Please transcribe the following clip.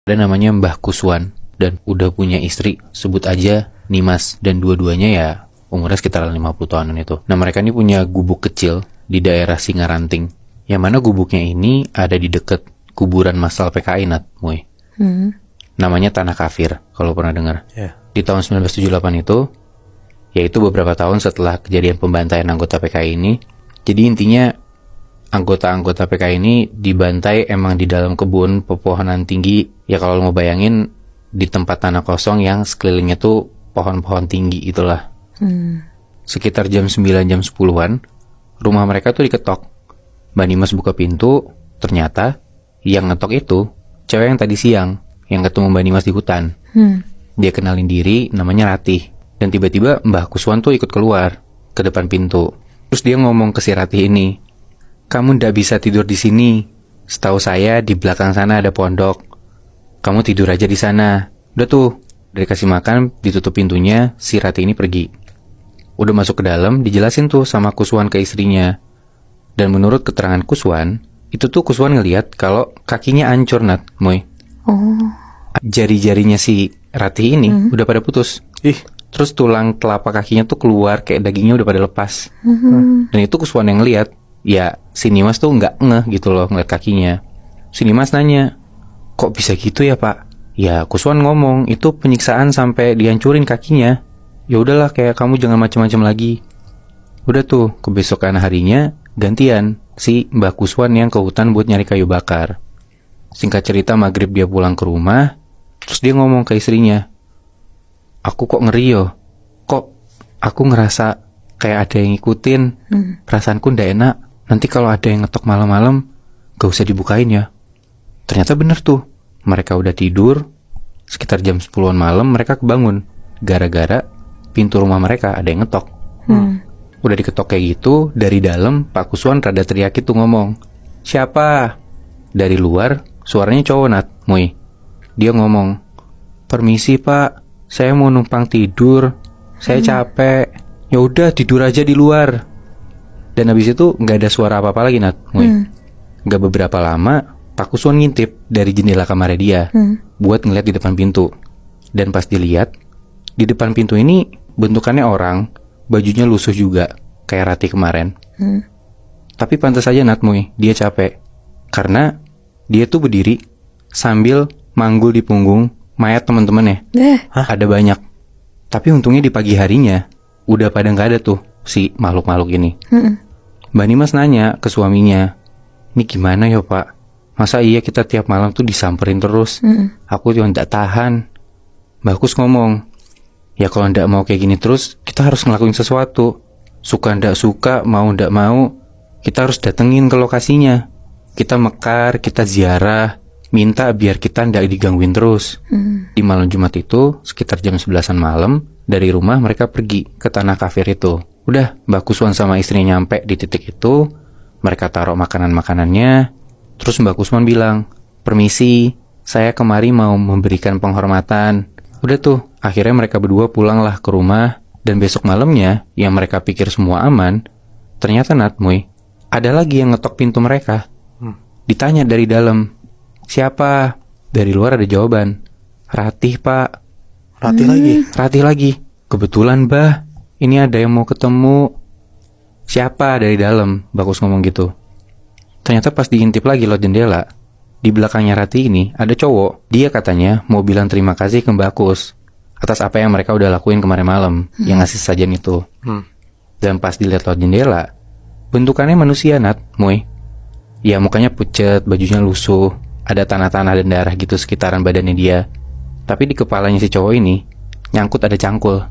Ada namanya Mbah Kuswan dan udah punya istri, sebut aja Nimas, dan dua-duanya ya umurnya sekitar 50 tahunan itu. Nah, mereka ini punya gubuk kecil di daerah Singaranting, yang mana gubuknya ini ada di deket kuburan massal PKI, Nat, Muy. Namanya Tanah Kafir, kalau pernah dengar. Di tahun 1978 itu, yaitu beberapa tahun setelah kejadian pembantaian anggota PKI ini. Jadi intinya anggota-anggota PKI ini dibantai emang di dalam kebun pepohonan tinggi. Ya kalau lo mau bayangin di tempat tanah kosong yang sekelilingnya tuh pohon-pohon tinggi itulah. Sekitar jam 9 jam 10-an rumah mereka tuh diketok. Mbak Nimas buka pintu, ternyata yang ngetok itu cewek yang tadi siang yang ketemu Mbak Nimas di hutan. Dia kenalin diri, namanya Ratih. Dan tiba-tiba Mbah Kuswan tuh ikut keluar ke depan pintu. Terus dia ngomong ke si Ratih ini, "Kamu ndak bisa tidur di sini. Setahu saya di belakang sana ada pondok. Kamu tidur aja di sana." Udah tuh, dari kasih makan, ditutup pintunya, si Ratih ini pergi. Udah masuk ke dalam, dijelasin tuh sama Kuswan ke istrinya. Dan menurut keterangan Kuswan, itu tuh Kuswan ngelihat kalau kakinya hancur, Nat, Moy. Jari-jarinya si Ratih ini udah pada putus. Terus tulang telapak kakinya tuh keluar, kayak dagingnya udah pada lepas. Dan itu Kuswan yang lihat. Ya, si Nimas tuh nggak ngeh gitu loh ngeliat kakinya. Si Nimas nanya, "Kok bisa gitu ya, Pak?" Ya, Kuswan ngomong, "Itu penyiksaan sampai dihancurin kakinya. Ya udahlah, kayak kamu jangan macam-macam lagi." Udah tuh, kebesokan harinya gantian si Mbah Kuswan yang ke hutan buat nyari kayu bakar. Singkat cerita, maghrib dia pulang ke rumah. Terus dia ngomong ke istrinya, "Aku kok ngeri yo. Kok aku ngerasa kayak ada yang ngikutin. Perasaanku ndak enak. Nanti kalau ada yang ngetok malam-malam, gak usah dibukain ya." Ternyata bener tuh. Mereka udah tidur. Sekitar jam 10-an malam mereka kebangun. Gara-gara pintu rumah mereka ada yang ngetok. Udah diketok kayak gitu. Dari dalam Pak Kuswan rada teriak itu ngomong, "Siapa?" Dari luar suaranya cowok, Nat, Muy. Dia ngomong, "Permisi Pak, saya mau numpang tidur. Saya capek. Ya udah tidur aja di luar." Dan habis itu nggak ada suara apa-apa lagi, Nat, Muy. Nggak beberapa lama Pak Kuswan ngintip dari jendela kamarnya dia buat ngeliat di depan pintu. Dan pas dilihat di depan pintu ini bentukannya orang, bajunya lusuh juga kayak Ratih kemarin. Tapi pantas aja, Nat, Muy, dia capek karena dia tuh berdiri sambil manggul di punggung mayat teman-temannya. Ada banyak. Tapi untungnya di pagi harinya udah pada nggak ada tuh si makhluk-makhluk ini. Mbak Nimas nanya ke suaminya, "Ini gimana ya, Pak? Masa iya kita tiap malam tuh disamperin terus? Aku juga nggak tahan." Mbak Kus ngomong, "Ya kalau nggak mau kayak gini terus, kita harus ngelakuin sesuatu. Suka nggak suka, mau nggak mau, kita harus datengin ke lokasinya. Kita mekar, kita ziarah, minta biar kita nggak digangguin terus." Di malam Jumat itu, sekitar jam 11-an malam, dari rumah mereka pergi ke Tanah Kafir itu. Udah, Mbak Kuswan sama istrinya nyampe di titik itu, mereka taruh makanan-makanannya. Terus Mbak Kuswan bilang, "Permisi, saya kemari mau memberikan penghormatan." Udah tuh, akhirnya mereka berdua pulanglah ke rumah. Dan besok malamnya, yang mereka pikir semua aman, ternyata, Nat, Muy, ada lagi yang ngetok pintu mereka. Ditanya dari dalam, "Siapa?" Dari luar ada jawaban, "Ratih, Pak." Ratih lagi. Ratih lagi. "Kebetulan, Bah, ini ada yang mau ketemu." "Siapa?" Dari dalam, Bagus ngomong gitu. Ternyata pas diintip lagi lewat jendela, di belakangnya Ratih ini ada cowok. Dia katanya mau bilang terima kasih ke Mbak Kus atas apa yang mereka udah lakuin kemarin malam, yang ngasih sajian itu. Dan pas dilihat lewat jendela, bentukannya manusia, Nat, Muy. Ya mukanya pucet, bajunya lusuh, ada tanah-tanah dan darah gitu sekitaran badannya dia. Tapi di kepalanya si cowok ini nyangkut ada cangkul.